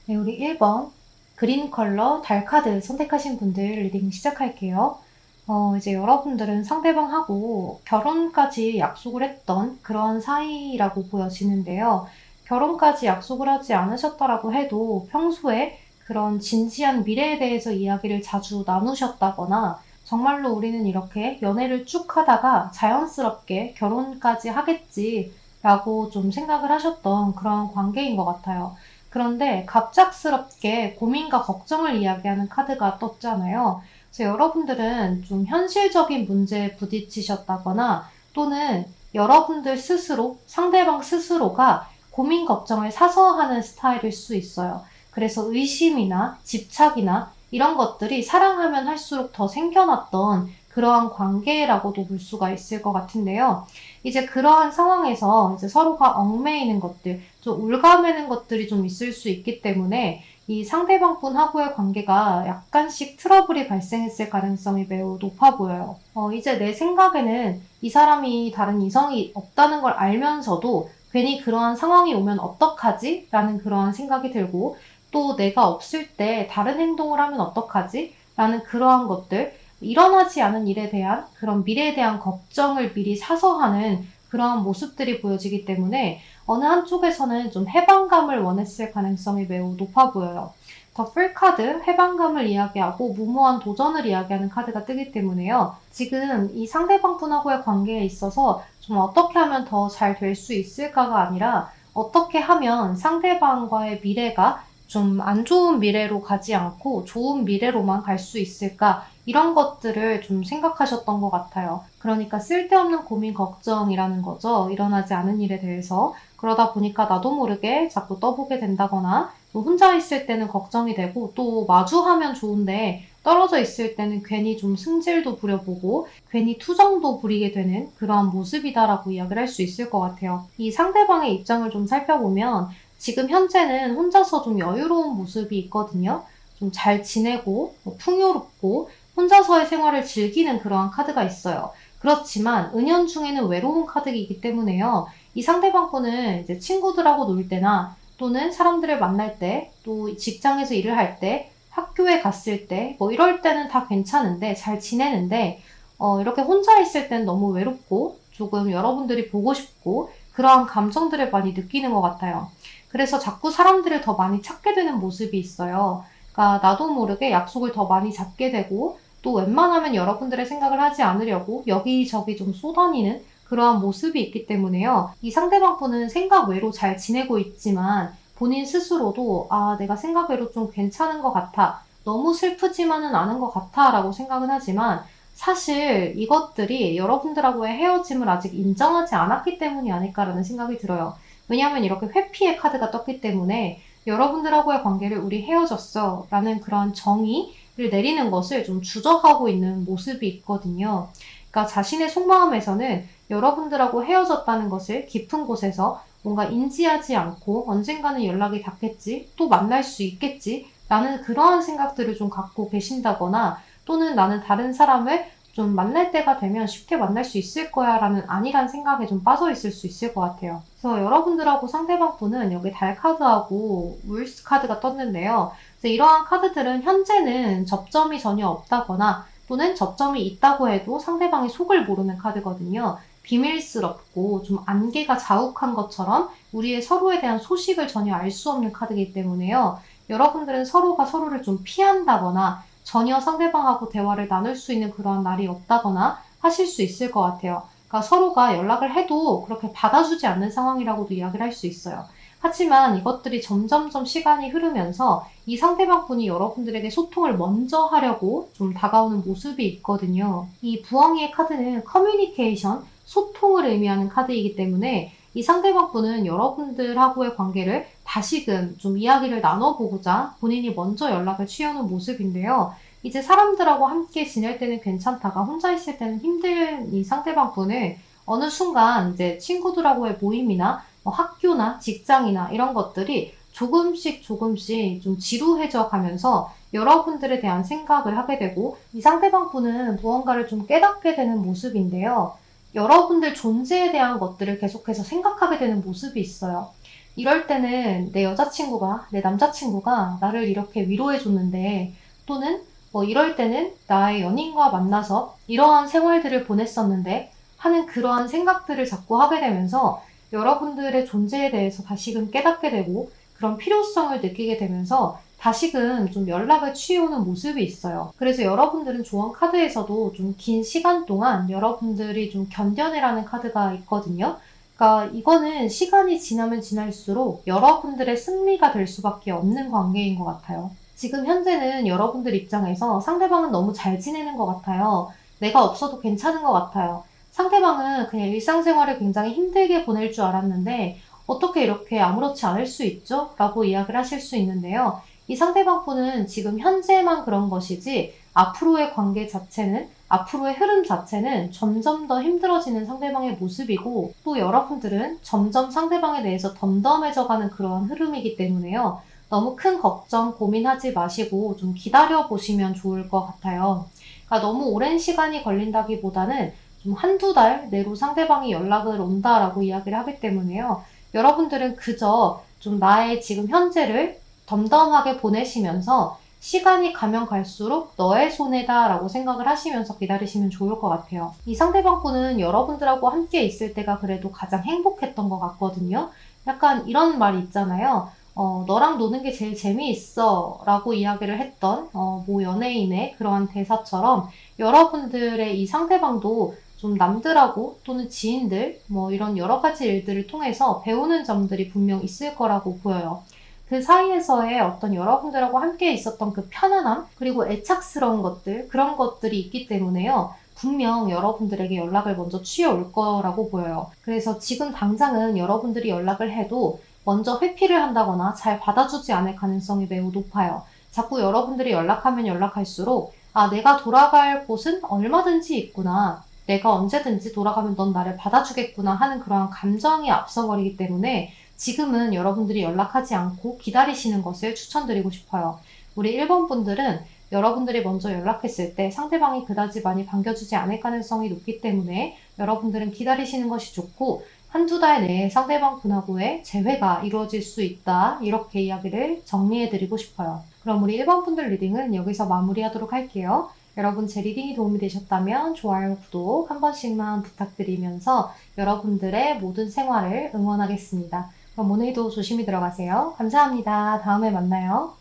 네, 우리 1번 그린 컬러 달 카드 선택하신 분들 리딩 시작할게요. 이제 여러분들은 상대방하고 결혼까지 약속을 했던 그런 사이라고 보여지는데요. 결혼까지 약속을 하지 않으셨다라고 해도 평소에 그런 진지한 미래에 대해서 이야기를 자주 나누셨다거나 정말로 우리는 이렇게 연애를 쭉 하다가 자연스럽게 결혼까지 하겠지라고 좀 생각을 하셨던 그런 관계인 것 같아요. 그런데 갑작스럽게 고민과 걱정을 이야기하는 카드가 떴잖아요. 그래서 여러분들은 좀 현실적인 문제에 부딪히셨다거나 또는 여러분들 스스로, 상대방 스스로가 고민, 걱정을 사서 하는 스타일일 수 있어요. 그래서 의심이나 집착이나 이런 것들이 사랑하면 할수록 더 생겨났던 그러한 관계라고도 볼 수가 있을 것 같은데요. 이제 그러한 상황에서 이제 서로가 얽매이는 것들, 좀 올가매는 것들이 좀 있을 수 있기 때문에 이 상대방분하고의 관계가 약간씩 트러블이 발생했을 가능성이 매우 높아 보여요. 이제 내 생각에는 이 사람이 다른 이성이 없다는 걸 알면서도 괜히 그러한 상황이 오면 어떡하지? 라는 그러한 생각이 들고 또 내가 없을 때 다른 행동을 하면 어떡하지? 라는 그러한 것들, 일어나지 않은 일에 대한 그런 미래에 대한 걱정을 미리 사서 하는 그러한 모습들이 보여지기 때문에 어느 한쪽에서는 좀 해방감을 원했을 가능성이 매우 높아 보여요. 더 풀 카드, 해방감을 이야기하고 무모한 도전을 이야기하는 카드가 뜨기 때문에요. 지금 이 상대방분하고의 관계에 있어서 좀 어떻게 하면 더 잘 될 수 있을까가 아니라 어떻게 하면 상대방과의 미래가 좀 안 좋은 미래로 가지 않고 좋은 미래로만 갈 수 있을까? 이런 것들을 좀 생각하셨던 것 같아요. 그러니까 쓸데없는 고민, 걱정이라는 거죠. 일어나지 않은 일에 대해서. 그러다 보니까 나도 모르게 자꾸 떠보게 된다거나 또 혼자 있을 때는 걱정이 되고 또 마주하면 좋은데 떨어져 있을 때는 괜히 좀 승질도 부려보고 괜히 투정도 부리게 되는 그러한 모습이다라고 이야기를 할 수 있을 것 같아요. 이 상대방의 입장을 좀 살펴보면 지금 현재는 혼자서 좀 여유로운 모습이 있거든요. 좀 잘 지내고 풍요롭고 혼자서의 생활을 즐기는 그러한 카드가 있어요. 그렇지만 은연중에는 외로운 카드이기 때문에요. 이 상대방 분은 이제 친구들하고 놀 때나 또는 사람들을 만날 때, 또 직장에서 일을 할 때, 학교에 갔을 때, 뭐 이럴 때는 다 괜찮은데, 잘 지내는데, 이렇게 혼자 있을 땐 너무 외롭고, 조금 여러분들이 보고 싶고, 그러한 감정들을 많이 느끼는 것 같아요. 그래서 자꾸 사람들을 더 많이 찾게 되는 모습이 있어요. 그러니까 나도 모르게 약속을 더 많이 잡게 되고, 또 웬만하면 여러분들의 생각을 하지 않으려고 여기저기 좀 쏘다니는 그러한 모습이 있기 때문에요. 이 상대방 분은 생각 외로 잘 지내고 있지만 본인 스스로도 아, 내가 생각 외로 좀 괜찮은 것 같아. 너무 슬프지만은 않은 것 같아. 라고 생각은 하지만 사실 이것들이 여러분들하고의 헤어짐을 아직 인정하지 않았기 때문이 아닐까라는 생각이 들어요. 왜냐하면 이렇게 회피의 카드가 떴기 때문에 여러분들하고의 관계를 우리 헤어졌어. 라는 그런 정의를 내리는 것을 좀 주저하고 있는 모습이 있거든요. 그러니까 자신의 속마음에서는 여러분들하고 헤어졌다는 것을 깊은 곳에서 뭔가 인지하지 않고 언젠가는 연락이 닿겠지, 또 만날 수 있겠지, 라는 그러한 생각들을 좀 갖고 계신다거나 또는 나는 다른 사람을 좀 만날 때가 되면 쉽게 만날 수 있을 거야 라는 아니란 생각에 좀 빠져 있을 수 있을 것 같아요. 그래서 여러분들하고 상대방 분은 여기 달 카드하고 울스 카드가 떴는데요. 그래서 이러한 카드들은 현재는 접점이 전혀 없다거나 또는 접점이 있다고 해도 상대방이 속을 모르는 카드거든요. 비밀스럽고 좀 안개가 자욱한 것처럼 우리의 서로에 대한 소식을 전혀 알 수 없는 카드이기 때문에요. 여러분들은 서로가 서로를 좀 피한다거나 전혀 상대방하고 대화를 나눌 수 있는 그런 날이 없다거나 하실 수 있을 것 같아요. 그러니까 서로가 연락을 해도 그렇게 받아주지 않는 상황이라고도 이야기를 할 수 있어요. 하지만 이것들이 점점점 시간이 흐르면서 이 상대방 분이 여러분들에게 소통을 먼저 하려고 좀 다가오는 모습이 있거든요. 이 부엉이의 카드는 커뮤니케이션, 소통을 의미하는 카드이기 때문에 이 상대방 분은 여러분들하고의 관계를 다시금 좀 이야기를 나눠보고자 본인이 먼저 연락을 취하는 모습인데요. 이제 사람들하고 함께 지낼 때는 괜찮다가 혼자 있을 때는 힘든 이 상대방 분을 어느 순간 이제 친구들하고의 모임이나 뭐 학교나 직장이나 이런 것들이 조금씩 조금씩 좀 지루해져 가면서 여러분들에 대한 생각을 하게 되고 이 상대방 분은 무언가를 좀 깨닫게 되는 모습인데요. 여러분들 존재에 대한 것들을 계속해서 생각하게 되는 모습이 있어요. 이럴 때는 내 여자친구가, 내 남자친구가 나를 이렇게 위로해줬는데, 또는 뭐 이럴 때는 나의 연인과 만나서 이러한 생활들을 보냈었는데 하는 그러한 생각들을 자꾸 하게 되면서 여러분들의 존재에 대해서 다시금 깨닫게 되고 그런 필요성을 느끼게 되면서 다시금 좀 연락을 취해오는 모습이 있어요. 그래서 여러분들은 조언 카드에서도 좀 긴 시간 동안 여러분들이 좀 견뎌내라는 카드가 있거든요. 그러니까 이거는 시간이 지나면 지날수록 여러분들의 승리가 될 수밖에 없는 관계인 것 같아요. 지금 현재는 여러분들 입장에서 상대방은 너무 잘 지내는 것 같아요. 내가 없어도 괜찮은 것 같아요. 상대방은 그냥 일상생활을 굉장히 힘들게 보낼 줄 알았는데 어떻게 이렇게 아무렇지 않을 수 있죠? 라고 이야기를 하실 수 있는데요. 이 상대방 분은 지금 현재만 그런 것이지 앞으로의 관계 자체는, 앞으로의 흐름 자체는 점점 더 힘들어지는 상대방의 모습이고, 또 여러분들은 점점 상대방에 대해서 덤덤해져가는 그런 흐름이기 때문에요. 너무 큰 걱정, 고민하지 마시고 좀 기다려 보시면 좋을 것 같아요. 그러니까 너무 오랜 시간이 걸린다기보다는 좀 한두 달 내로 상대방이 연락을 온다라고 이야기를 하기 때문에요. 여러분들은 그저 좀 나의 지금 현재를 덤덤하게 보내시면서 시간이 가면 갈수록 너의 손해다 라고 생각을 하시면서 기다리시면 좋을 것 같아요. 이 상대방 분은 여러분들하고 함께 있을 때가 그래도 가장 행복했던 것 같거든요. 약간 이런 말이 있잖아요. 너랑 노는 게 제일 재미있어 라고 이야기를 했던 모 연예인의 그러한 대사처럼 여러분들의 이 상대방도 좀 남들하고 또는 지인들 뭐 이런 여러 가지 일들을 통해서 배우는 점들이 분명 있을 거라고 보여요. 그 사이에서의 어떤 여러분들하고 함께 있었던 그 편안함, 그리고 애착스러운 것들, 그런 것들이 있기 때문에요. 분명 여러분들에게 연락을 먼저 취해올 거라고 보여요. 그래서 지금 당장은 여러분들이 연락을 해도 먼저 회피를 한다거나 잘 받아주지 않을 가능성이 매우 높아요. 자꾸 여러분들이 연락하면 연락할수록 아, 내가 돌아갈 곳은 얼마든지 있구나. 내가 언제든지 돌아가면 넌 나를 받아주겠구나 하는 그러한 감정이 앞서버리기 때문에 지금은 여러분들이 연락하지 않고 기다리시는 것을 추천드리고 싶어요. 우리 1번 분들은 여러분들이 먼저 연락했을 때 상대방이 그다지 많이 반겨주지 않을 가능성이 높기 때문에 여러분들은 기다리시는 것이 좋고 한두 달 내에 상대방 분하고의 재회가 이루어질 수 있다. 이렇게 이야기를 정리해드리고 싶어요. 그럼 우리 1번 분들 리딩은 여기서 마무리하도록 할게요. 여러분 제 리딩이 도움이 되셨다면 좋아요, 구독 한 번씩만 부탁드리면서 여러분들의 모든 생활을 응원하겠습니다. 그럼 오늘도 조심히 들어가세요. 감사합니다. 다음에 만나요.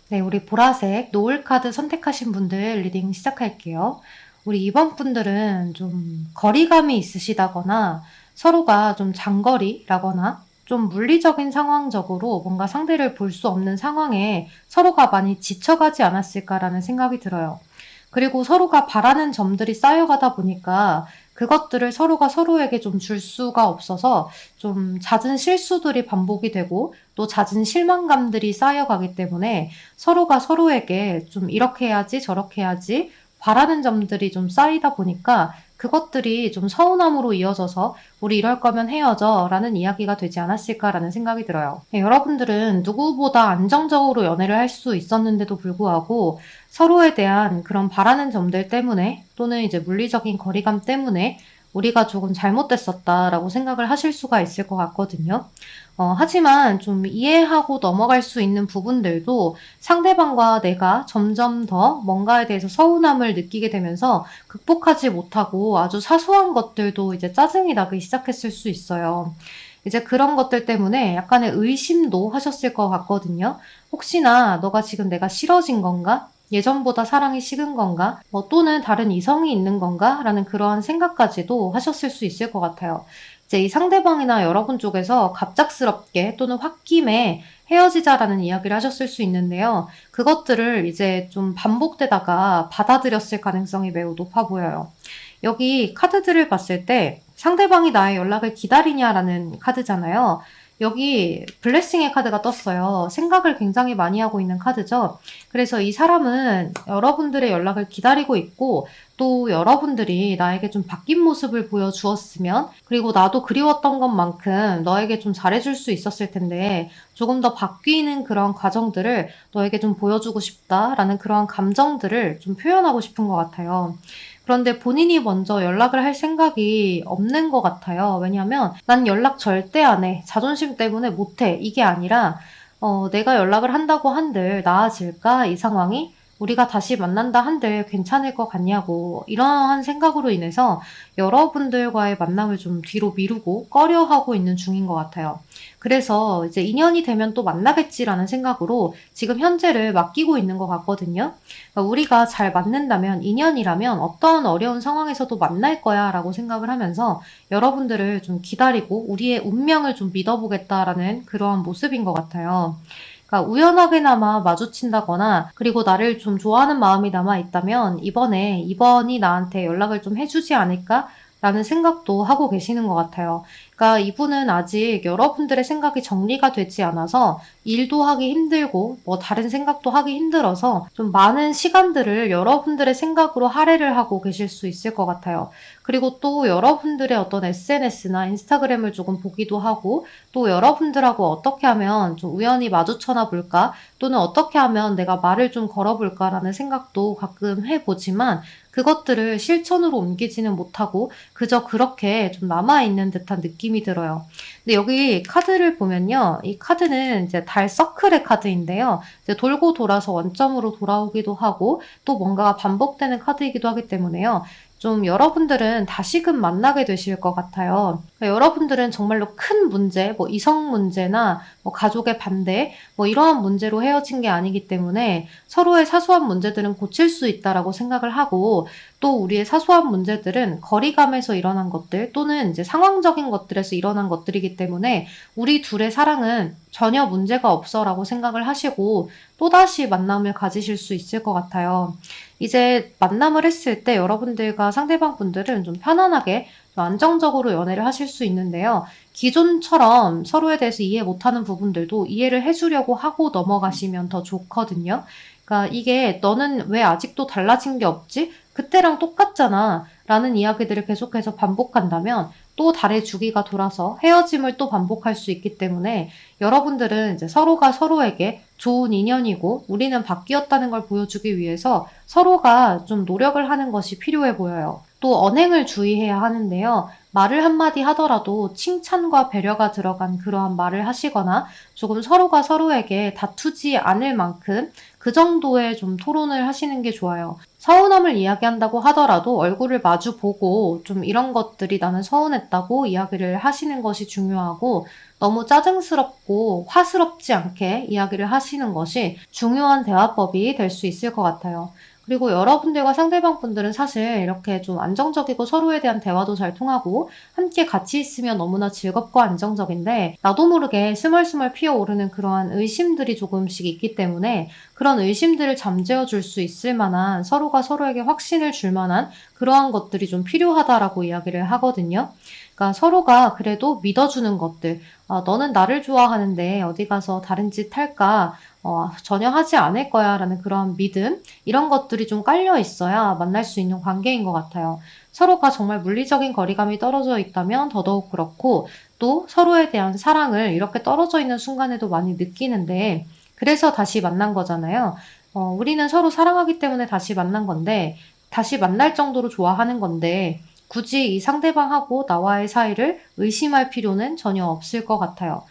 네, 우리 보라색 노을 카드 선택하신 분들 리딩 시작할게요. 우리 2번 분들은 좀 거리감이 있으시다거나 서로가 좀 장거리라거나 좀 물리적인 상황적으로 뭔가 상대를 볼 수 없는 상황에 서로가 많이 지쳐가지 않았을까라는 생각이 들어요. 그리고 서로가 바라는 점들이 쌓여가다 보니까 그것들을 서로가 서로에게 좀 줄 수가 없어서 좀 잦은 실수들이 반복이 되고 또 잦은 실망감들이 쌓여가기 때문에 서로가 서로에게 좀 이렇게 해야지 저렇게 해야지 바라는 점들이 좀 쌓이다 보니까 그것들이 좀 서운함으로 이어져서 우리 이럴 거면 헤어져 라는 이야기가 되지 않았을까라는 생각이 들어요. 네, 여러분들은 누구보다 안정적으로 연애를 할 수 있었는데도 불구하고 서로에 대한 그런 바라는 점들 때문에 또는 이제 물리적인 거리감 때문에 우리가 조금 잘못됐었다라고 생각을 하실 수가 있을 것 같거든요. 하지만 좀 이해하고 넘어갈 수 있는 부분들도 상대방과 내가 점점 더 뭔가에 대해서 서운함을 느끼게 되면서 극복하지 못하고 아주 사소한 것들도 이제 짜증이 나기 시작했을 수 있어요. 이제 그런 것들 때문에 약간의 의심도 하셨을 것 같거든요. 혹시나 너가 지금 내가 싫어진 건가? 예전보다 사랑이 식은 건가? 뭐 또는 다른 이성이 있는 건가? 라는 그러한 생각까지도 하셨을 수 있을 것 같아요. 이제 이 상대방이나 여러분 쪽에서 갑작스럽게 또는 홧김에 헤어지자라는 이야기를 하셨을 수 있는데요. 그것들을 이제 좀 반복되다가 받아들였을 가능성이 매우 높아 보여요. 여기 카드들을 봤을 때 상대방이 나의 연락을 기다리냐라는 카드잖아요. 여기 블레싱의 카드가 떴어요. 생각을 굉장히 많이 하고 있는 카드죠. 그래서 이 사람은 여러분들의 연락을 기다리고 있고 또 여러분들이 나에게 좀 바뀐 모습을 보여주었으면 그리고 나도 그리웠던 것만큼 너에게 좀 잘해줄 수 있었을 텐데 조금 더 바뀌는 그런 과정들을 너에게 좀 보여주고 싶다라는 그러한 감정들을 좀 표현하고 싶은 것 같아요. 그런데 본인이 먼저 연락을 할 생각이 없는 것 같아요. 왜냐하면 난 연락 절대 안 해. 자존심 때문에 못 해. 이게 아니라 내가 연락을 한다고 한들 나아질까? 이 상황이? 우리가 다시 만난다 한들 괜찮을 것 같냐고 이러한 생각으로 인해서 여러분들과의 만남을 좀 뒤로 미루고 꺼려하고 있는 중인 것 같아요. 그래서 이제 인연이 되면 또 만나겠지라는 생각으로 지금 현재를 맡기고 있는 것 같거든요. 그러니까 우리가 잘 맞는다면 인연이라면 어떠한 어려운 상황에서도 만날 거야 라고 생각을 하면서 여러분들을 좀 기다리고 우리의 운명을 좀 믿어보겠다라는 그러한 모습인 것 같아요. 그러니까 우연하게나마 마주친다거나 그리고 나를 좀 좋아하는 마음이 남아있다면 이번이 나한테 연락을 좀 해주지 않을까? 라는 생각도 하고 계시는 것 같아요. 그러니까 이분은 아직 여러분들의 생각이 정리가 되지 않아서 일도 하기 힘들고 뭐 다른 생각도 하기 힘들어서 좀 많은 시간들을 여러분들의 생각으로 할애를 하고 계실 수 있을 것 같아요. 그리고 또 여러분들의 어떤 SNS나 인스타그램을 조금 보기도 하고 또 여러분들하고 어떻게 하면 좀 우연히 마주쳐나 볼까 또는 어떻게 하면 내가 말을 좀 걸어볼까라는 생각도 가끔 해보지만 그것들을 실천으로 옮기지는 못하고 그저 그렇게 좀 남아있는 듯한 느낌이 들어요. 근데 여기 카드를 보면요. 이 카드는 이제 달 서클의 카드인데요. 이제 돌고 돌아서 원점으로 돌아오기도 하고 또 뭔가가 반복되는 카드이기도 하기 때문에요. 좀 여러분들은 다시금 만나게 되실 것 같아요. 그러니까 여러분들은 정말로 큰 문제, 뭐 이성 문제나 뭐 가족의 반대, 뭐 이러한 문제로 헤어진 게 아니기 때문에 서로의 사소한 문제들은 고칠 수 있다라고 생각을 하고 또 우리의 사소한 문제들은 거리감에서 일어난 것들 또는 이제 상황적인 것들에서 일어난 것들이기 때문에 우리 둘의 사랑은 전혀 문제가 없어라고 생각을 하시고 또다시 만남을 가지실 수 있을 것 같아요. 이제 만남을 했을 때 여러분들과 상대방 분들은 좀 편안하게 좀 안정적으로 연애를 하실 수 있는데요. 기존처럼 서로에 대해서 이해 못하는 부분들도 이해를 해주려고 하고 넘어가시면 더 좋거든요. 그러니까 이게 너는 왜 아직도 달라진 게 없지? 그때랑 똑같잖아. 라는 이야기들을 계속해서 반복한다면 또 달의 주기가 돌아서 헤어짐을 또 반복할 수 있기 때문에 여러분들은 이제 서로가 서로에게 좋은 인연이고 우리는 바뀌었다는 걸 보여주기 위해서 서로가 좀 노력을 하는 것이 필요해 보여요. 또 언행을 주의해야 하는데요. 말을 한마디 하더라도 칭찬과 배려가 들어간 그러한 말을 하시거나 조금 서로가 서로에게 다투지 않을 만큼 그 정도의 좀 토론을 하시는 게 좋아요. 서운함을 이야기한다고 하더라도 얼굴을 마주 보고 좀 이런 것들이 나는 서운했다고 이야기를 하시는 것이 중요하고 너무 짜증스럽고 화스럽지 않게 이야기를 하시는 것이 중요한 대화법이 될 수 있을 것 같아요. 그리고 여러분들과 상대방 분들은 사실 이렇게 좀 안정적이고 서로에 대한 대화도 잘 통하고 함께 같이 있으면 너무나 즐겁고 안정적인데 나도 모르게 스멀스멀 피어오르는 그러한 의심들이 조금씩 있기 때문에 그런 의심들을 잠재워 줄 수 있을 만한 서로가 서로에게 확신을 줄 만한 그러한 것들이 좀 필요하다라고 이야기를 하거든요. 그러니까 서로가 그래도 믿어주는 것들, 너는 나를 좋아하는데 어디 가서 다른 짓 할까? 전혀 하지 않을 거야 라는 그런 믿음, 이런 것들이 좀 깔려 있어야 만날 수 있는 관계인 것 같아요. 서로가 정말 물리적인 거리감이 떨어져 있다면 더더욱 그렇고 또 서로에 대한 사랑을 이렇게 떨어져 있는 순간에도 많이 느끼는데 그래서 다시 만난 거잖아요. 우리는 서로 사랑하기 때문에 다시 만난 건데 다시 만날 정도로 좋아하는 건데 굳이 이 상대방하고 나와의 사이를 의심할 필요는 전혀 없을 것 같아요.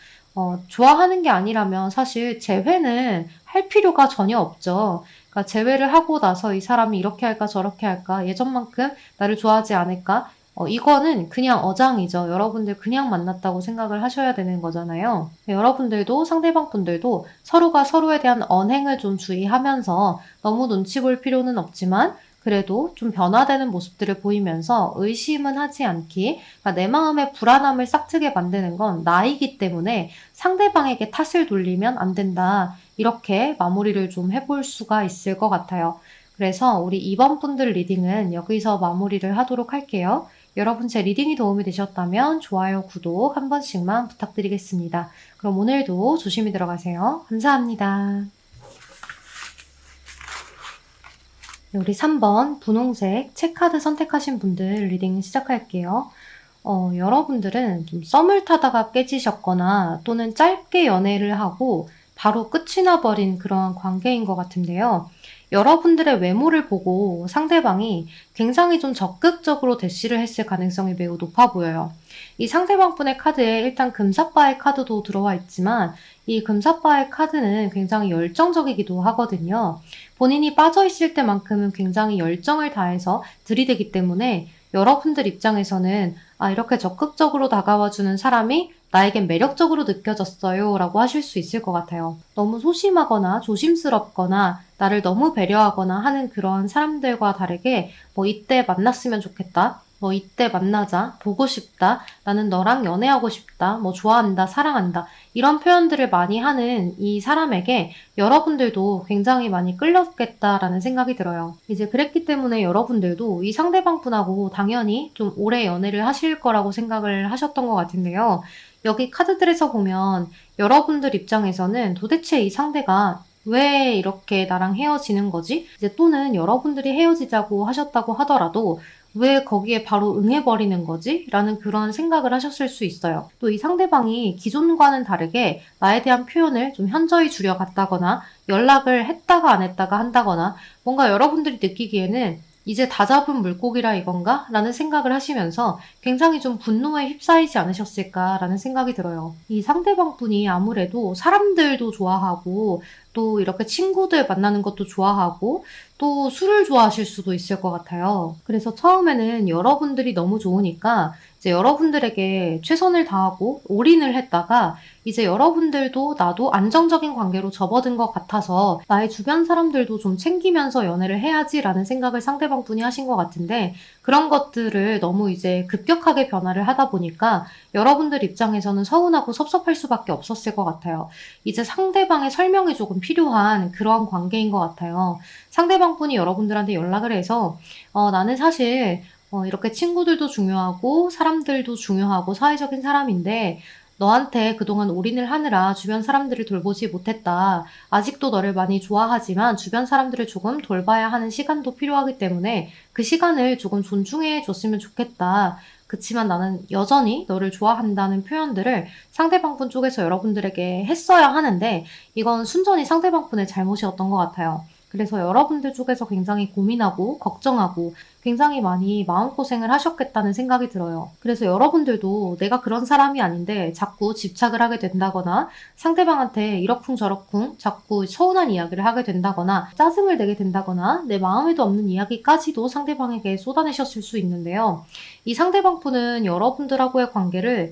좋아하는 게 아니라면 사실 재회는 할 필요가 전혀 없죠. 그러니까 재회를 하고 나서 이 사람이 이렇게 할까 저렇게 할까 예전만큼 나를 좋아하지 않을까 이거는 그냥 어장이죠. 여러분들 그냥 만났다고 생각을 하셔야 되는 거잖아요. 여러분들도 상대방 분들도 서로가 서로에 대한 언행을 좀 주의하면서 너무 눈치 볼 필요는 없지만 그래도 좀 변화되는 모습들을 보이면서 의심은 하지 않기, 그러니까 내 마음의 불안함을 싹트게 만드는 건 나이기 때문에 상대방에게 탓을 돌리면 안 된다. 이렇게 마무리를 좀 해볼 수가 있을 것 같아요. 그래서 우리 2번 분들 리딩은 여기서 마무리를 하도록 할게요. 여러분 제 리딩이 도움이 되셨다면 좋아요, 구독 한 번씩만 부탁드리겠습니다. 그럼 오늘도 조심히 들어가세요. 감사합니다. 네, 우리 3번 분홍색 체카드 선택하신 분들 리딩 시작할게요. 여러분들은 좀 썸을 타다가 깨지셨거나 또는 짧게 연애를 하고 바로 끝이 나버린 그런 관계인 것 같은데요. 여러분들의 외모를 보고 상대방이 굉장히 좀 적극적으로 대시를 했을 가능성이 매우 높아 보여요. 이 상대방분의 카드에 일단 금사빠의 카드도 들어와 있지만 이 금사빠의 카드는 굉장히 열정적이기도 하거든요. 본인이 빠져있을 때만큼은 굉장히 열정을 다해서 들이대기 때문에 여러분들 입장에서는 이렇게 적극적으로 다가와주는 사람이 나에겐 매력적으로 느껴졌어요 라고 하실 수 있을 것 같아요. 너무 소심하거나 조심스럽거나 나를 너무 배려하거나 하는 그런 사람들과 다르게 뭐 이때 만났으면 좋겠다. 뭐 이때 만나자, 보고 싶다, 나는 너랑 연애하고 싶다, 뭐 좋아한다, 사랑한다 이런 표현들을 많이 하는 이 사람에게 여러분들도 굉장히 많이 끌렸겠다라는 생각이 들어요. 이제 그랬기 때문에 여러분들도 이 상대방분하고 당연히 좀 오래 연애를 하실 거라고 생각을 하셨던 것 같은데요. 여기 카드들에서 보면 여러분들 입장에서는 도대체 이 상대가 왜 이렇게 나랑 헤어지는 거지? 이제 또는 여러분들이 헤어지자고 하셨다고 하더라도 왜 거기에 바로 응해버리는 거지? 라는 그런 생각을 하셨을 수 있어요. 또 이 상대방이 기존과는 다르게 나에 대한 표현을 좀 현저히 줄여갔다거나 연락을 했다가 안 했다가 한다거나 뭔가 여러분들이 느끼기에는 이제 다 잡은 물고기라 이건가? 라는 생각을 하시면서 굉장히 좀 분노에 휩싸이지 않으셨을까라는 생각이 들어요. 이 상대방 분이 아무래도 사람들도 좋아하고 또 이렇게 친구들 만나는 것도 좋아하고 또 술을 좋아하실 수도 있을 것 같아요. 그래서 처음에는 여러분들이 너무 좋으니까 이제 여러분들에게 최선을 다하고 올인을 했다가 이제 여러분들도 나도 안정적인 관계로 접어든 것 같아서 나의 주변 사람들도 좀 챙기면서 연애를 해야지라는 생각을 상대방 분이 하신 것 같은데 그런 것들을 너무 이제 급격하게 변화를 하다 보니까 여러분들 입장에서는 서운하고 섭섭할 수밖에 없었을 것 같아요. 이제 상대방의 설명이 조금 필요한 그런 관계인 것 같아요. 상대방 분이 여러분들한테 연락을 해서 나는 사실 이렇게 친구들도 중요하고 사람들도 중요하고 사회적인 사람인데 너한테 그동안 올인을 하느라 주변 사람들을 돌보지 못했다. 아직도 너를 많이 좋아하지만 주변 사람들을 조금 돌봐야 하는 시간도 필요하기 때문에 그 시간을 조금 존중해 줬으면 좋겠다. 그치만 나는 여전히 너를 좋아한다는 표현들을 상대방분 쪽에서 여러분들에게 했어야 하는데 이건 순전히 상대방분의 잘못이었던 것 같아요. 그래서 여러분들 쪽에서 굉장히 고민하고 걱정하고 굉장히 많이 마음고생을 하셨겠다는 생각이 들어요. 그래서 여러분들도 내가 그런 사람이 아닌데 자꾸 집착을 하게 된다거나 상대방한테 이러쿵저러쿵 자꾸 서운한 이야기를 하게 된다거나 짜증을 내게 된다거나 내 마음에도 없는 이야기까지도 상대방에게 쏟아내셨을 수 있는데요. 이 상대방 분은 여러분들하고의 관계를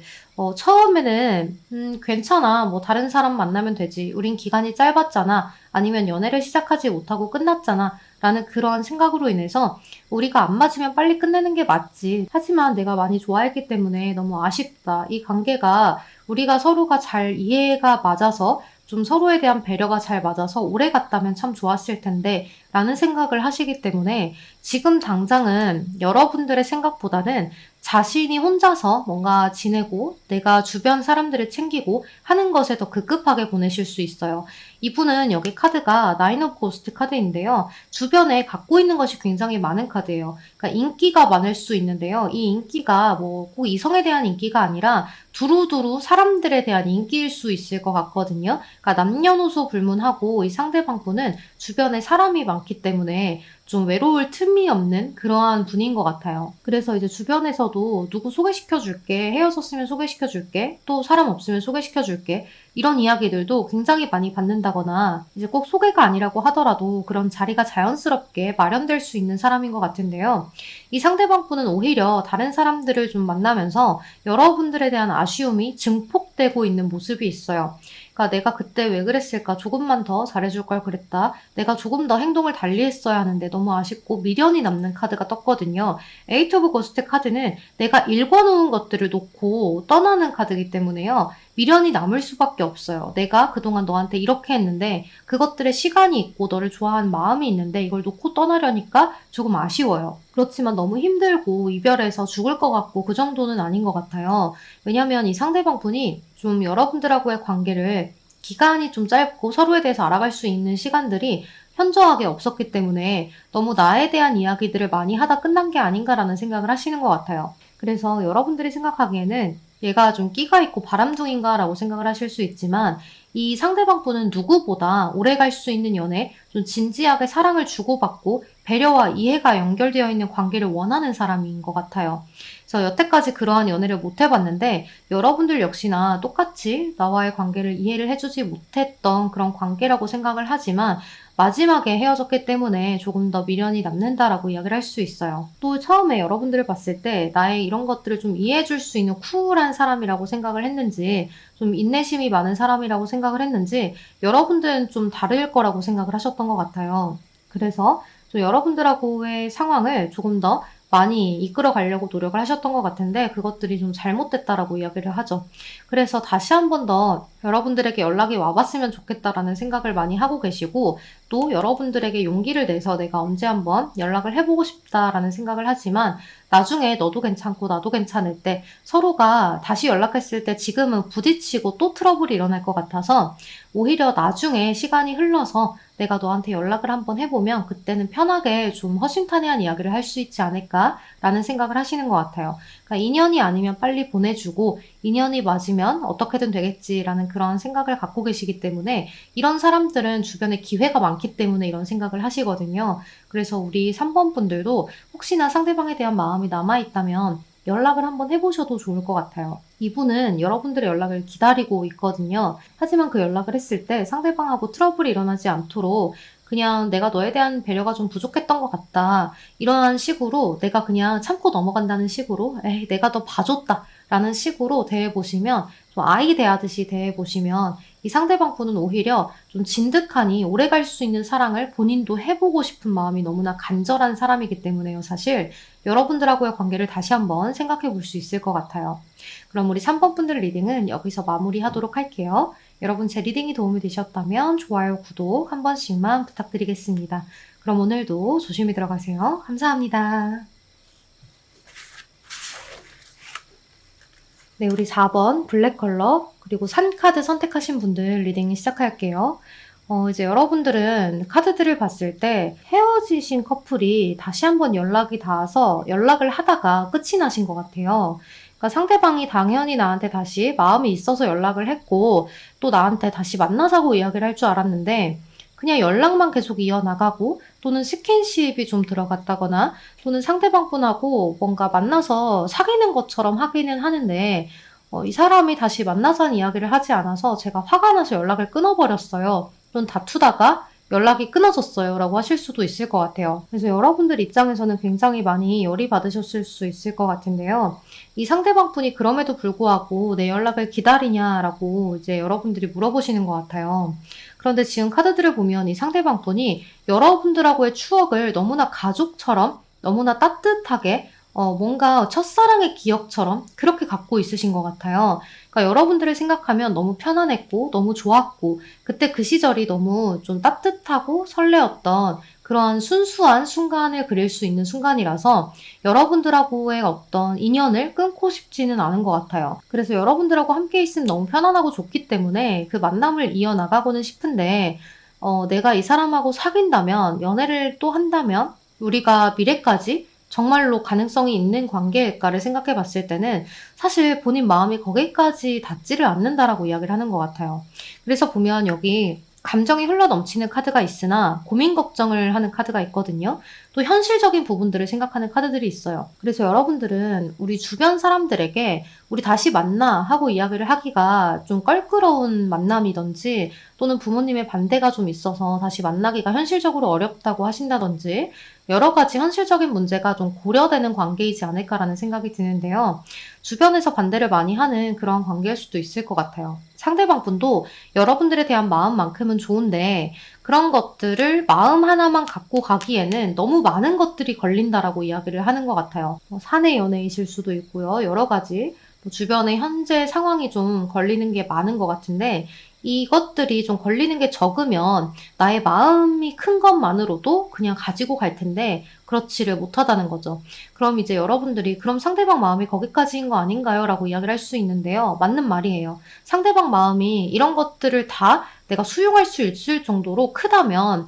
처음에는 괜찮아. 뭐 다른 사람 만나면 되지. 우린 기간이 짧았잖아. 아니면 연애를 시작하지 못하고 끝났잖아. 라는 그런 생각으로 인해서 우리가 안 맞으면 빨리 끝내는 게 맞지. 하지만 내가 많이 좋아했기 때문에 너무 아쉽다. 이 관계가 우리가 서로가 잘 이해가 맞아서 좀 서로에 대한 배려가 잘 맞아서 오래 갔다면 참 좋았을 텐데 라는 생각을 하시기 때문에 지금 당장은 여러분들의 생각보다는 자신이 혼자서 뭔가 지내고 내가 주변 사람들을 챙기고 하는 것에 더 급급하게 보내실 수 있어요. 이분은 여기 카드가 나인 오브 고스트 카드인데요. 주변에 갖고 있는 것이 굉장히 많은 카드예요. 그러니까 인기가 많을 수 있는데요. 이 인기가 뭐 꼭 이성에 대한 인기가 아니라 두루두루 사람들에 대한 인기일 수 있을 것 같거든요. 그러니까 남녀노소 불문하고 이 상대방 분은 주변에 사람이 많기 때문에 좀 외로울 틈이 없는 그러한 분인 것 같아요. 그래서 이제 주변에서도 누구 소개시켜줄게, 헤어졌으면 소개시켜줄게, 또 사람 없으면 소개시켜줄게, 이런 이야기들도 굉장히 많이 받는다거나 이제 꼭 소개가 아니라고 하더라도 그런 자리가 자연스럽게 마련될 수 있는 사람인 것 같은데요. 이 상대방 분은 오히려 다른 사람들을 좀 만나면서 여러분들에 대한 아쉬움이 증폭되고 있는 모습이 있어요. 그러니까 내가 그때 왜 그랬을까? 조금만 더 잘해줄 걸 그랬다. 내가 조금 더 행동을 달리 했어야 하는데 너무 아쉽고 미련이 남는 카드가 떴거든요. 에이트 오브 고스트 카드는 내가 읽어놓은 것들을 놓고 떠나는 카드이기 때문에요. 미련이 남을 수밖에 없어요. 내가 그동안 너한테 이렇게 했는데 그것들의 시간이 있고 너를 좋아하는 마음이 있는데 이걸 놓고 떠나려니까 조금 아쉬워요. 그렇지만 너무 힘들고 이별해서 죽을 것 같고 그 정도는 아닌 것 같아요. 왜냐면 이 상대방분이 좀 여러분들하고의 관계를 기간이 좀 짧고 서로에 대해서 알아갈 수 있는 시간들이 현저하게 없었기 때문에 너무 나에 대한 이야기들을 많이 하다 끝난 게 아닌가라는 생각을 하시는 것 같아요. 그래서 여러분들이 생각하기에는 얘가 좀 끼가 있고 바람둥인가라고 생각을 하실 수 있지만 이 상대방 분은 누구보다 오래 갈 수 있는 연애, 좀 진지하게 사랑을 주고받고 배려와 이해가 연결되어 있는 관계를 원하는 사람인 것 같아요. 그래서 여태까지 그러한 연애를 못 해봤는데 여러분들 역시나 똑같이 나와의 관계를 이해를 해주지 못했던 그런 관계라고 생각을 하지만 마지막에 헤어졌기 때문에 조금 더 미련이 남는다라고 이야기를 할 수 있어요. 또 처음에 여러분들을 봤을 때 나의 이런 것들을 좀 이해해 줄 수 있는 쿨한 사람이라고 생각을 했는지 좀 인내심이 많은 사람이라고 생각을 했는지 여러분들은 좀 다를 거라고 생각을 하셨던 것 같아요. 그래서 좀 여러분들하고의 상황을 조금 더 많이 이끌어 가려고 노력을 하셨던 것 같은데 그것들이 좀 잘못됐다라고 이야기를 하죠. 그래서 다시 한 번 더 여러분들에게 연락이 와봤으면 좋겠다라는 생각을 많이 하고 계시고 또 여러분들에게 용기를 내서 내가 언제 한번 연락을 해보고 싶다라는 생각을 하지만 나중에 너도 괜찮고 나도 괜찮을 때 서로가 다시 연락했을 때 지금은 부딪히고 또 트러블이 일어날 것 같아서 오히려 나중에 시간이 흘러서 내가 너한테 연락을 한번 해보면 그때는 편하게 좀 허심탄회한 이야기를 할 수 있지 않을까라는 생각을 하시는 것 같아요. 그러니까 인연이 아니면 빨리 보내주고 인연이 맞으면 어떻게든 되겠지라는 그런 생각을 갖고 계시기 때문에 이런 사람들은 주변에 기회가 많기 때문에 이런 생각을 하시거든요. 그래서 우리 3번 분들도 혹시나 상대방에 대한 마음이 남아있다면 연락을 한번 해보셔도 좋을 것 같아요. 이분은 여러분들의 연락을 기다리고 있거든요. 하지만 그 연락을 했을 때 상대방하고 트러블이 일어나지 않도록 그냥 내가 너에 대한 배려가 좀 부족했던 것 같다. 이런 식으로 내가 그냥 참고 넘어간다는 식으로 에이 내가 더 봐줬다. 라는 식으로 대해보시면 좀 아이 대하듯이 대해보시면 이 상대방 분은 오히려 좀 진득하니 오래 갈 수 있는 사랑을 본인도 해보고 싶은 마음이 너무나 간절한 사람이기 때문에요. 사실 여러분들하고의 관계를 다시 한번 생각해 볼 수 있을 것 같아요. 그럼 우리 3번 분들 리딩은 여기서 마무리하도록 할게요. 여러분 제 리딩이 도움이 되셨다면 좋아요, 구독 한 번씩만 부탁드리겠습니다. 그럼 오늘도 조심히 들어가세요. 감사합니다. 네, 우리 4번 블랙 컬러 그리고 산 카드 선택하신 분들 리딩 시작할게요. 이제 여러분들은 카드들을 봤을 때 헤어지신 커플이 다시 한번 연락이 닿아서 연락을 하다가 끝이 나신 것 같아요. 그러니까 상대방이 당연히 나한테 다시 마음이 있어서 연락을 했고 또 나한테 다시 만나자고 이야기를 할 줄 알았는데 그냥 연락만 계속 이어나가고 또는 스킨십이 좀 들어갔다거나 또는 상대방분하고 뭔가 만나서 사귀는 것처럼 하기는 하는데 이 사람이 다시 만나자는 이야기를 하지 않아서 제가 화가 나서 연락을 끊어버렸어요. 또는 다투다가 연락이 끊어졌어요 라고 하실 수도 있을 것 같아요. 그래서 여러분들 입장에서는 굉장히 많이 열이 받으셨을 수 있을 것 같은데요. 이 상대방 분이 그럼에도 불구하고 내 연락을 기다리냐라고 이제 여러분들이 물어보시는 것 같아요. 그런데 지금 카드들을 보면 이 상대방 분이 여러분들하고의 추억을 너무나 가족처럼 너무나 따뜻하게 뭔가 첫사랑의 기억처럼 그렇게 갖고 있으신 것 같아요. 그러니까 여러분들을 생각하면 너무 편안했고 너무 좋았고 그때 그 시절이 너무 좀 따뜻하고 설레었던 그러한 순수한 순간을 그릴 수 있는 순간이라서 여러분들하고의 어떤 인연을 끊고 싶지는 않은 것 같아요. 그래서 여러분들하고 함께 있으면 너무 편안하고 좋기 때문에 그 만남을 이어나가고는 싶은데 내가 이 사람하고 사귄다면 연애를 또 한다면 우리가 미래까지 정말로 가능성이 있는 관계일까를 생각해 봤을 때는 사실 본인 마음이 거기까지 닿지를 않는다라고 이야기를 하는 것 같아요. 그래서 보면 여기 감정이 흘러 넘치는 카드가 있으나 고민 걱정을 하는 카드가 있거든요. 또 현실적인 부분들을 생각하는 카드들이 있어요. 그래서 여러분들은 우리 주변 사람들에게 우리 다시 만나 하고 이야기를 하기가 좀 껄끄러운 만남이든지 또는 부모님의 반대가 좀 있어서 다시 만나기가 현실적으로 어렵다고 하신다든지 여러 가지 현실적인 문제가 좀 고려되는 관계이지 않을까라는 생각이 드는데요. 주변에서 반대를 많이 하는 그런 관계일 수도 있을 것 같아요. 상대방 분도 여러분들에 대한 마음만큼은 좋은데 그런 것들을 마음 하나만 갖고 가기에는 너무 많은 것들이 걸린다라고 이야기를 하는 것 같아요. 사내 연애이실 수도 있고요. 여러 가지 뭐 주변에 현재 상황이 좀 걸리는 게 많은 것 같은데 이것들이 좀 걸리는 게 적으면 나의 마음이 큰 것만으로도 그냥 가지고 갈 텐데 그렇지를 못하다는 거죠. 그럼 이제 여러분들이 "그럼 상대방 마음이 거기까지인 거 아닌가요?" 라고 이야기를 할 수 있는데요. 맞는 말이에요. 상대방 마음이 이런 것들을 다 내가 수용할 수 있을 정도로 크다면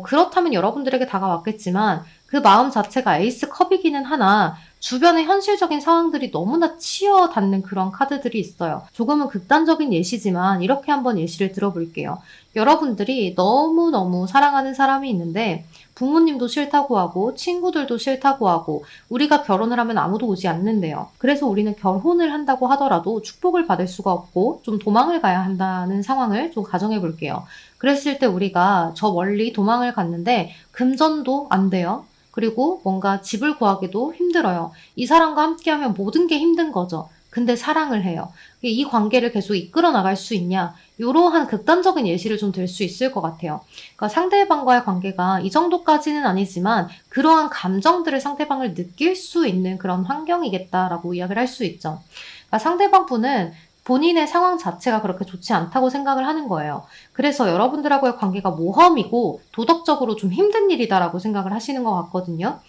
그렇다면 여러분들에게 다가왔겠지만 그 마음 자체가 에이스 컵이기는 하나 주변의 현실적인 상황들이 너무나 치어닿는 그런 카드들이 있어요. 조금은 극단적인 예시지만 이렇게 한번 예시를 들어볼게요. 여러분들이 너무너무 사랑하는 사람이 있는데 부모님도 싫다고 하고 친구들도 싫다고 하고 우리가 결혼을 하면 아무도 오지 않는데요. 그래서 우리는 결혼을 한다고 하더라도 축복을 받을 수가 없고 좀 도망을 가야 한다는 상황을 좀 가정해 볼게요. 그랬을 때 우리가 저 멀리 도망을 갔는데 금전도 안 돼요. 그리고 뭔가 집을 구하기도 힘들어요. 이 사람과 함께하면 모든 게 힘든 거죠. 근데 사랑을 해요. 이 관계를 계속 이끌어 나갈 수 있냐? 이러한 극단적인 예시를 좀 들 수 있을 것 같아요. 그러니까 상대방과의 관계가 이 정도까지는 아니지만 그러한 감정들을 상대방을 느낄 수 있는 그런 환경이겠다라고 이야기를 할 수 있죠. 그러니까 상대방 분은 본인의 상황 자체가 그렇게 좋지 않다고 생각을 하는 거예요. 그래서 여러분들하고의 관계가 모험이고 도덕적으로 좀 힘든 일이다라고 생각을 하시는 것 같거든요.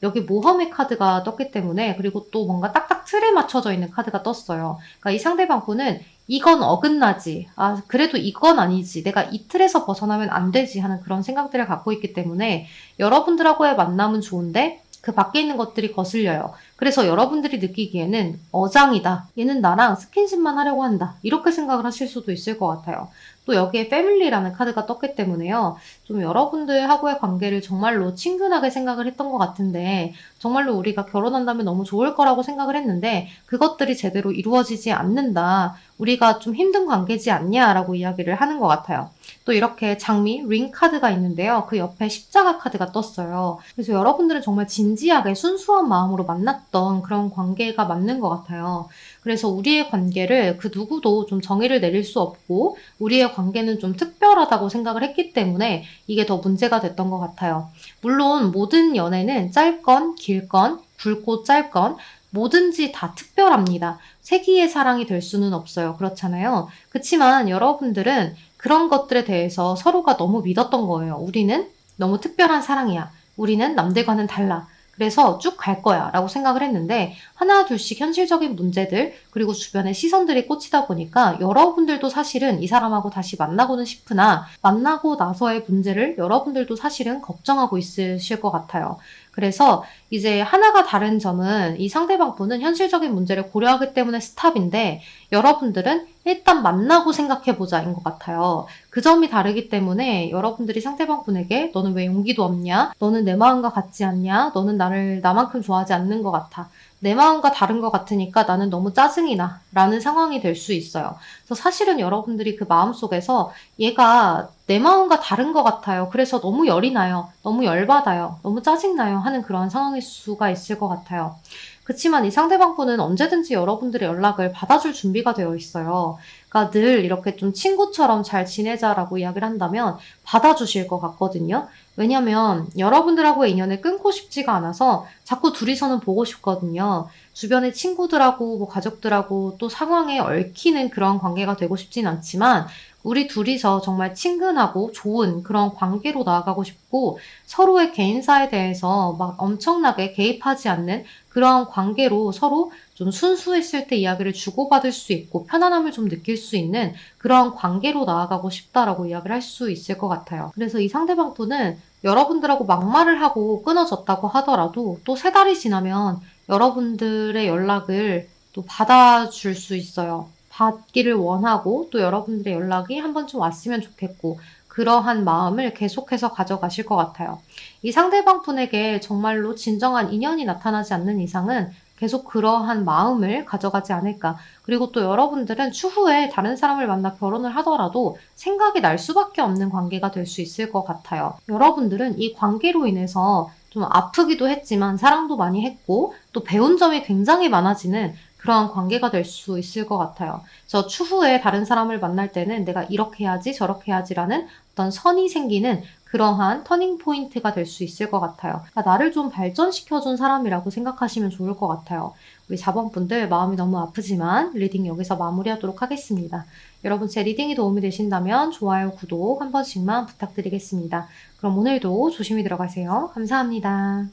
여기 모험의 카드가 떴기 때문에 그리고 또 뭔가 딱딱 틀에 맞춰져 있는 카드가 떴어요. 그러니까 이 상대방 분은 이건 어긋나지. 아, 그래도 이건 아니지. 내가 이 틀에서 벗어나면 안 되지 하는 그런 생각들을 갖고 있기 때문에 여러분들하고의 만남은 좋은데 그 밖에 있는 것들이 거슬려요. 그래서 여러분들이 느끼기에는 어장이다. 얘는 나랑 스킨십만 하려고 한다. 이렇게 생각을 하실 수도 있을 것 같아요. 또 여기에 패밀리라는 카드가 떴기 때문에요. 좀 여러분들하고의 관계를 정말로 친근하게 생각을 했던 것 같은데 정말로 우리가 결혼한다면 너무 좋을 거라고 생각을 했는데 그것들이 제대로 이루어지지 않는다. 우리가 좀 힘든 관계지 않냐라고 이야기를 하는 것 같아요. 또 이렇게 장미, 링 카드가 있는데요. 그 옆에 십자가 카드가 떴어요. 그래서 여러분들은 정말 진지하게 순수한 마음으로 만났던 그런 관계가 맞는 것 같아요. 그래서 우리의 관계를 그 누구도 좀 정의를 내릴 수 없고 우리의 관계는 좀 특별하다고 생각을 했기 때문에 이게 더 문제가 됐던 것 같아요. 물론 모든 연애는 짧건 길건 굵고 짧건 뭐든지 다 특별합니다. 세기의 사랑이 될 수는 없어요. 그렇잖아요. 그치만 여러분들은 그런 것들에 대해서 서로가 너무 믿었던 거예요. 우리는 너무 특별한 사랑이야. 우리는 남들과는 달라. 그래서 쭉 갈 거야 라고 생각을 했는데 하나 둘씩 현실적인 문제들 그리고 주변의 시선들이 꽂히다 보니까 여러분들도 사실은 이 사람하고 다시 만나고는 싶으나 만나고 나서의 문제를 여러분들도 사실은 걱정하고 있으실 것 같아요. 그래서 이제 하나가 다른 점은 이 상대방 분은 현실적인 문제를 고려하기 때문에 스탑인데 여러분들은 일단 만나고 생각해보자인 것 같아요. 그 점이 다르기 때문에 여러분들이 상대방 분에게 너는 왜 용기도 없냐? 너는 내 마음과 같지 않냐? 너는 나를 나만큼 좋아하지 않는 것 같아. 내 마음과 다른 것 같으니까 나는 너무 짜증이 나. 라는 상황이 될 수 있어요. 그래서 사실은 여러분들이 그 마음속에서 얘가 내 마음과 다른 것 같아요. 그래서 너무 열이 나요. 너무 열받아요. 너무 짜증나요. 하는 그런 상황일 수가 있을 것 같아요. 그치만 이 상대방 분은 언제든지 여러분들의 연락을 받아줄 준비가 되어 있어요. 그러니까 늘 이렇게 좀 친구처럼 잘 지내자라고 이야기를 한다면 받아주실 것 같거든요. 왜냐면 여러분들하고의 인연을 끊고 싶지가 않아서 자꾸 둘이서는 보고 싶거든요. 주변의 친구들하고 뭐 가족들하고 또 상황에 얽히는 그런 관계가 되고 싶진 않지만 우리 둘이서 정말 친근하고 좋은 그런 관계로 나아가고 싶고 서로의 개인사에 대해서 막 엄청나게 개입하지 않는 그런 관계로 서로 좀 순수했을 때 이야기를 주고받을 수 있고 편안함을 좀 느낄 수 있는 그런 관계로 나아가고 싶다라고 이야기를 할 수 있을 것 같아요. 그래서 이 상대방 분은 여러분들하고 막말을 하고 끊어졌다고 하더라도 또 3달이 지나면 여러분들의 연락을 또 받아줄 수 있어요. 받기를 원하고 또 여러분들의 연락이 한 번쯤 왔으면 좋겠고 그러한 마음을 계속해서 가져가실 것 같아요. 이 상대방 분에게 정말로 진정한 인연이 나타나지 않는 이상은 계속 그러한 마음을 가져가지 않을까. 그리고 또 여러분들은 추후에 다른 사람을 만나 결혼을 하더라도 생각이 날 수밖에 없는 관계가 될 수 있을 것 같아요. 여러분들은 이 관계로 인해서 좀 아프기도 했지만 사랑도 많이 했고 또 배운 점이 굉장히 많아지는 그러한 관계가 될 수 있을 것 같아요. 그래서 추후에 다른 사람을 만날 때는 내가 이렇게 해야지 저렇게 해야지라는 어떤 선이 생기는 그러한 터닝 포인트가 될 수 있을 것 같아요. 그러니까 나를 좀 발전시켜준 사람이라고 생각하시면 좋을 것 같아요. 우리 4번 분들 마음이 너무 아프지만 리딩 여기서 마무리하도록 하겠습니다. 여러분 제 리딩이 도움이 되신다면 좋아요, 구독 한 번씩만 부탁드리겠습니다. 그럼 오늘도 조심히 들어가세요. 감사합니다.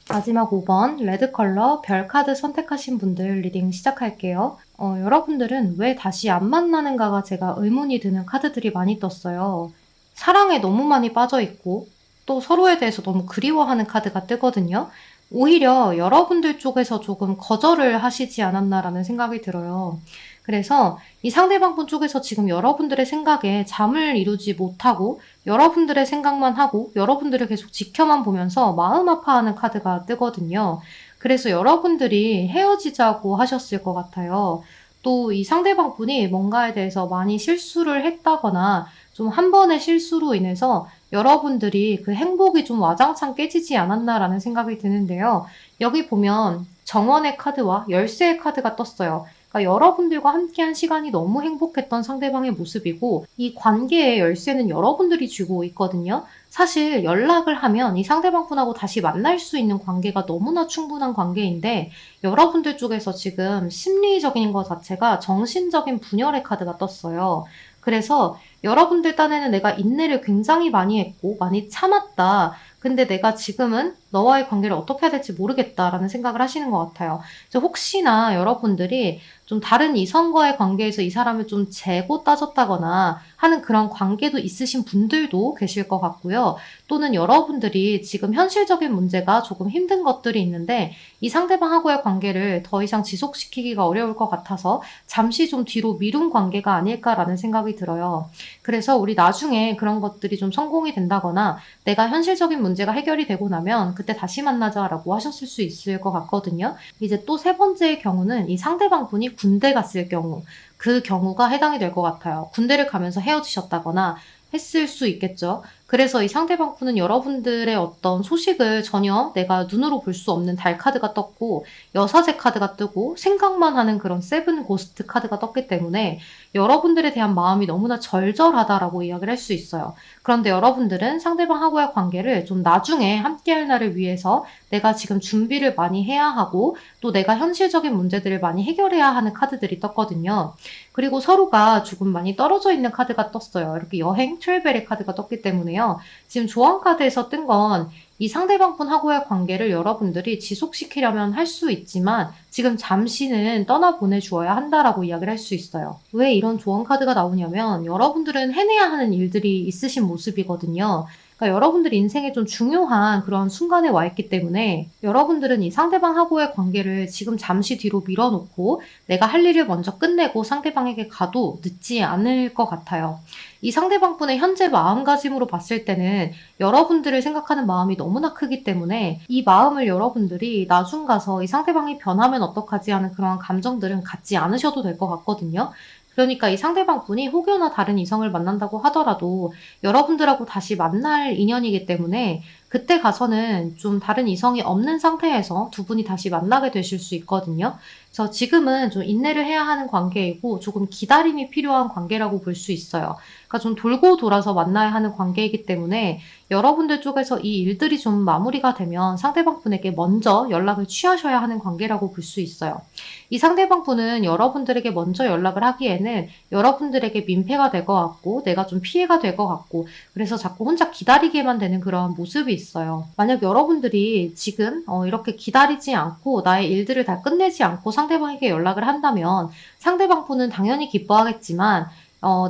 마지막 5번 레드 컬러 별 카드 선택하신 분들 리딩 시작할게요. 여러분들은 왜 다시 안 만나는가가 제가 의문이 드는 카드들이 많이 떴어요. 사랑에 너무 많이 빠져 있고 또 서로에 대해서 너무 그리워하는 카드가 뜨거든요. 오히려 여러분들 쪽에서 조금 거절을 하시지 않았나라는 생각이 들어요. 그래서 이 상대방 분 쪽에서 지금 여러분들의 생각에 잠을 이루지 못하고 여러분들의 생각만 하고 여러분들을 계속 지켜만 보면서 마음 아파하는 카드가 뜨거든요. 그래서 여러분들이 헤어지자고 하셨을 것 같아요. 또 이 상대방 분이 뭔가에 대해서 많이 실수를 했다거나 좀 한 번의 실수로 인해서 여러분들이 그 행복이 좀 와장창 깨지지 않았나라는 생각이 드는데요. 여기 보면 정원의 카드와 열쇠의 카드가 떴어요. 그러니까 여러분들과 함께한 시간이 너무 행복했던 상대방의 모습이고 이 관계의 열쇠는 여러분들이 쥐고 있거든요. 사실 연락을 하면 이 상대방 분하고 다시 만날 수 있는 관계가 너무나 충분한 관계인데 여러분들 쪽에서 지금 심리적인 것 자체가 정신적인 분열의 카드가 떴어요. 그래서 여러분들 딴에는 내가 인내를 굉장히 많이 했고 많이 참았다. 근데 내가 지금은 너와의 관계를 어떻게 해야 될지 모르겠다라는 생각을 하시는 것 같아요. 혹시나 여러분들이 좀 다른 이성과의 관계에서 이 사람을 좀 재고 따졌다거나 하는 그런 관계도 있으신 분들도 계실 것 같고요. 또는 여러분들이 지금 현실적인 문제가 조금 힘든 것들이 있는데 이 상대방하고의 관계를 더 이상 지속시키기가 어려울 것 같아서 잠시 좀 뒤로 미룬 관계가 아닐까라는 생각이 들어요. 그래서 우리 나중에 그런 것들이 좀 성공이 된다거나 내가 현실적인 문제가 해결이 되고 나면 그때 다시 만나자라고 하셨을 수 있을 것 같거든요. 이제 또 세 번째의 경우는 이 상대방 분이 군대 갔을 경우, 그 경우가 해당이 될 것 같아요. 군대를 가면서 헤어지셨다거나 했을 수 있겠죠. 그래서 이 상대방 분은 여러분들의 어떤 소식을 전혀 내가 눈으로 볼 수 없는 달 카드가 떴고 여사제 카드가 뜨고 생각만 하는 그런 세븐 고스트 카드가 떴기 때문에 여러분들에 대한 마음이 너무나 절절하다라고 이야기를 할 수 있어요. 그런데 여러분들은 상대방하고의 관계를 좀 나중에 함께할 날을 위해서 내가 지금 준비를 많이 해야 하고 또 내가 현실적인 문제들을 많이 해결해야 하는 카드들이 떴거든요. 그리고 서로가 조금 많이 떨어져 있는 카드가 떴어요. 이렇게 여행, 트래벨의 카드가 떴기 때문에요. 지금 조언 카드에서 뜬 건 이 상대방 분하고의 관계를 여러분들이 지속시키려면 할 수 있지만 지금 잠시는 떠나보내 주어야 한다라고 이야기를 할 수 있어요. 왜 이런 조언 카드가 나오냐면 여러분들은 해내야 하는 일들이 있으신 모습이거든요. 그러니까 여러분들 인생에 좀 중요한 그런 순간에 와 있기 때문에 여러분들은 이 상대방하고의 관계를 지금 잠시 뒤로 밀어놓고 내가 할 일을 먼저 끝내고 상대방에게 가도 늦지 않을 것 같아요. 이 상대방 분의 현재 마음가짐으로 봤을 때는 여러분들을 생각하는 마음이 너무나 크기 때문에 이 마음을 여러분들이 나중 가서 이 상대방이 변하면 어떡하지 하는 그런 감정들은 갖지 않으셔도 될 것 같거든요. 그러니까 이 상대방 분이 혹여나 다른 이성을 만난다고 하더라도 여러분들하고 다시 만날 인연이기 때문에 그때 가서는 좀 다른 이성이 없는 상태에서 두 분이 다시 만나게 되실 수 있거든요. 그래서 지금은 좀 인내를 해야 하는 관계이고 조금 기다림이 필요한 관계라고 볼 수 있어요. 그러니까 좀 돌고 돌아서 만나야 하는 관계이기 때문에 여러분들 쪽에서 이 일들이 좀 마무리가 되면 상대방 분에게 먼저 연락을 취하셔야 하는 관계라고 볼 수 있어요. 이 상대방 분은 여러분들에게 먼저 연락을 하기에는 여러분들에게 민폐가 될 것 같고 내가 좀 피해가 될 것 같고 그래서 자꾸 혼자 기다리게만 되는 그런 모습이 있어요. 만약 여러분들이 지금 이렇게 기다리지 않고 나의 일들을 다 끝내지 않고 상대방에게 연락을 한다면 상대방 분은 당연히 기뻐하겠지만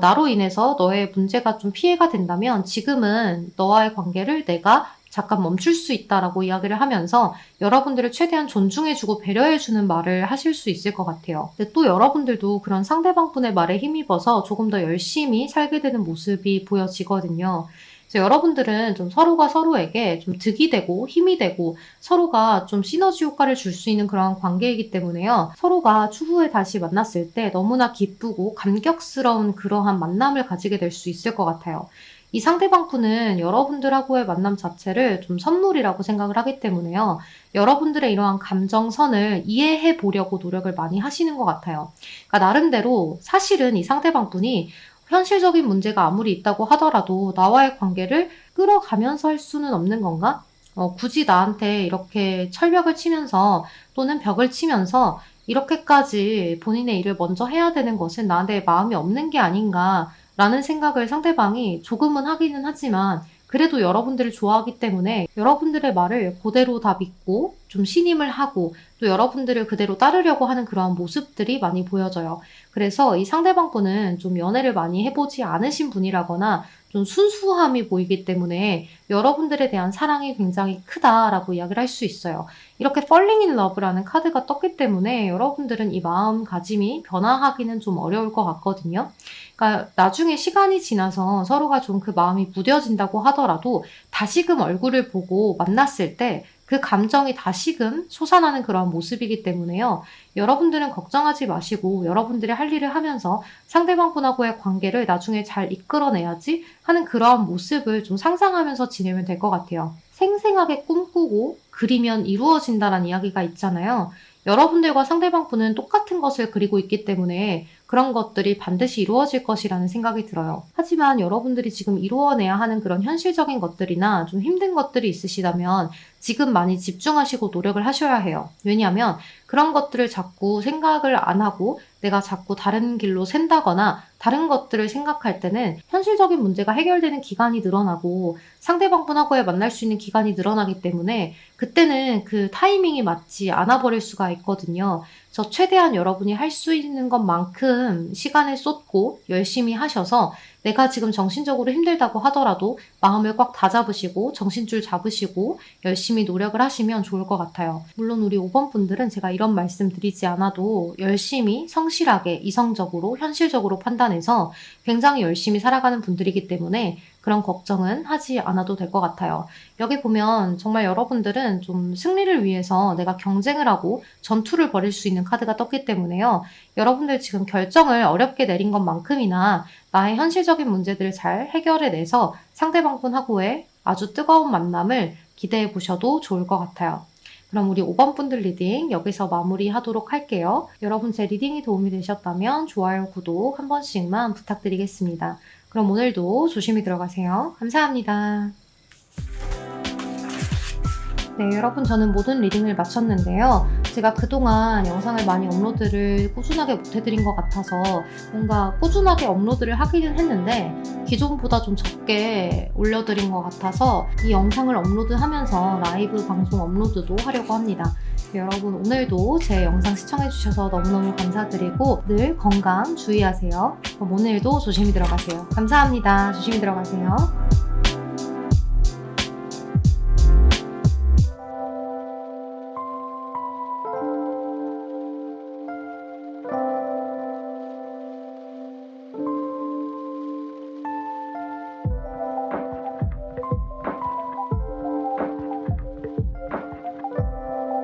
나로 인해서 너의 문제가 좀 피해가 된다면 지금은 너와의 관계를 내가 잠깐 멈출 수 있다라고 이야기를 하면서 여러분들을 최대한 존중해주고 배려해주는 말을 하실 수 있을 것 같아요. 근데 또 여러분들도 그런 상대방 분의 말에 힘입어서 조금 더 열심히 살게 되는 모습이 보여지거든요. 그래서 여러분들은 좀 서로가 서로에게 좀 득이 되고 힘이 되고 서로가 좀 시너지 효과를 줄 수 있는 그런 관계이기 때문에요. 서로가 추후에 다시 만났을 때 너무나 기쁘고 감격스러운 그러한 만남을 가지게 될 수 있을 것 같아요. 이 상대방 분은 여러분들하고의 만남 자체를 좀 선물이라고 생각을 하기 때문에요. 여러분들의 이러한 감정선을 이해해 보려고 노력을 많이 하시는 것 같아요. 그러니까 나름대로 사실은 이 상대방 분이 현실적인 문제가 아무리 있다고 하더라도 나와의 관계를 끌어가면서 할 수는 없는 건가? 굳이 나한테 이렇게 철벽을 치면서 또는 벽을 치면서 이렇게까지 본인의 일을 먼저 해야 되는 것은 나한테 마음이 없는 게 아닌가라는 생각을 상대방이 조금은 하기는 하지만 그래도 여러분들을 좋아하기 때문에 여러분들의 말을 그대로 다 믿고 좀 신임을 하고 또 여러분들을 그대로 따르려고 하는 그러한 모습들이 많이 보여져요. 그래서 이 상대방 분은 좀 연애를 많이 해보지 않으신 분이라거나 좀 순수함이 보이기 때문에 여러분들에 대한 사랑이 굉장히 크다라고 이야기를 할 수 있어요. 이렇게 Falling in Love라는 카드가 떴기 때문에 여러분들은 이 마음가짐이 변화하기는 좀 어려울 것 같거든요. 그러니까 나중에 시간이 지나서 서로가 좀 그 마음이 무뎌진다고 하더라도 다시금 얼굴을 보고 만났을 때 그 감정이 다시금 솟아나는 그런 모습이기 때문에요. 여러분들은 걱정하지 마시고 여러분들이 할 일을 하면서 상대방 분하고의 관계를 나중에 잘 이끌어내야지 하는 그러한 모습을 좀 상상하면서 지내면 될 것 같아요. 생생하게 꿈꾸고 그리면 이루어진다라는 이야기가 있잖아요. 여러분들과 상대방 분은 똑같은 것을 그리고 있기 때문에 그런 것들이 반드시 이루어질 것이라는 생각이 들어요. 하지만 여러분들이 지금 이루어내야 하는 그런 현실적인 것들이나 좀 힘든 것들이 있으시다면 지금 많이 집중하시고 노력을 하셔야 해요. 왜냐하면 그런 것들을 자꾸 생각을 안 하고 내가 자꾸 다른 길로 샌다거나 다른 것들을 생각할 때는 현실적인 문제가 해결되는 기간이 늘어나고 상대방 분하고의 만날 수 있는 기간이 늘어나기 때문에 그때는 그 타이밍이 맞지 않아 버릴 수가 있거든요. 그래서 최대한 여러분이 할 수 있는 것만큼 시간을 쏟고 열심히 하셔서 내가 지금 정신적으로 힘들다고 하더라도 마음을 꽉 다잡으시고 정신줄 잡으시고 열심히 노력을 하시면 좋을 것 같아요. 물론 우리 5번 분들은 제가 이런 말씀 드리지 않아도 열심히 성실하게 이성적으로 현실적으로 판단해서 굉장히 열심히 살아가는 분들이기 때문에 그런 걱정은 하지 않아도 될 것 같아요. 여기 보면 정말 여러분들은 좀 승리를 위해서 내가 경쟁을 하고 전투를 벌일 수 있는 카드가 떴기 때문에요. 여러분들 지금 결정을 어렵게 내린 것만큼이나 나의 현실적인 문제들을 잘 해결해내서 상대방 분하고의 아주 뜨거운 만남을 기대해 보셔도 좋을 것 같아요. 그럼 우리 5번 분들 리딩 여기서 마무리하도록 할게요. 여러분 제 리딩이 도움이 되셨다면 좋아요, 구독 한 번씩만 부탁드리겠습니다. 그럼 오늘도 조심히 들어가세요. 감사합니다. 네, 여러분 저는 모든 리딩을 마쳤는데요. 제가 그동안 영상을 많이 업로드를 꾸준하게 못해드린 것 같아서 뭔가 꾸준하게 업로드를 하기는 했는데 기존보다 좀 적게 올려드린 것 같아서 이 영상을 업로드하면서 라이브 방송 업로드도 하려고 합니다. 여러분 오늘도 제 영상 시청해주셔서 너무너무 감사드리고 늘 건강 주의하세요. 그럼 오늘도 조심히 들어가세요. 감사합니다. 조심히 들어가세요.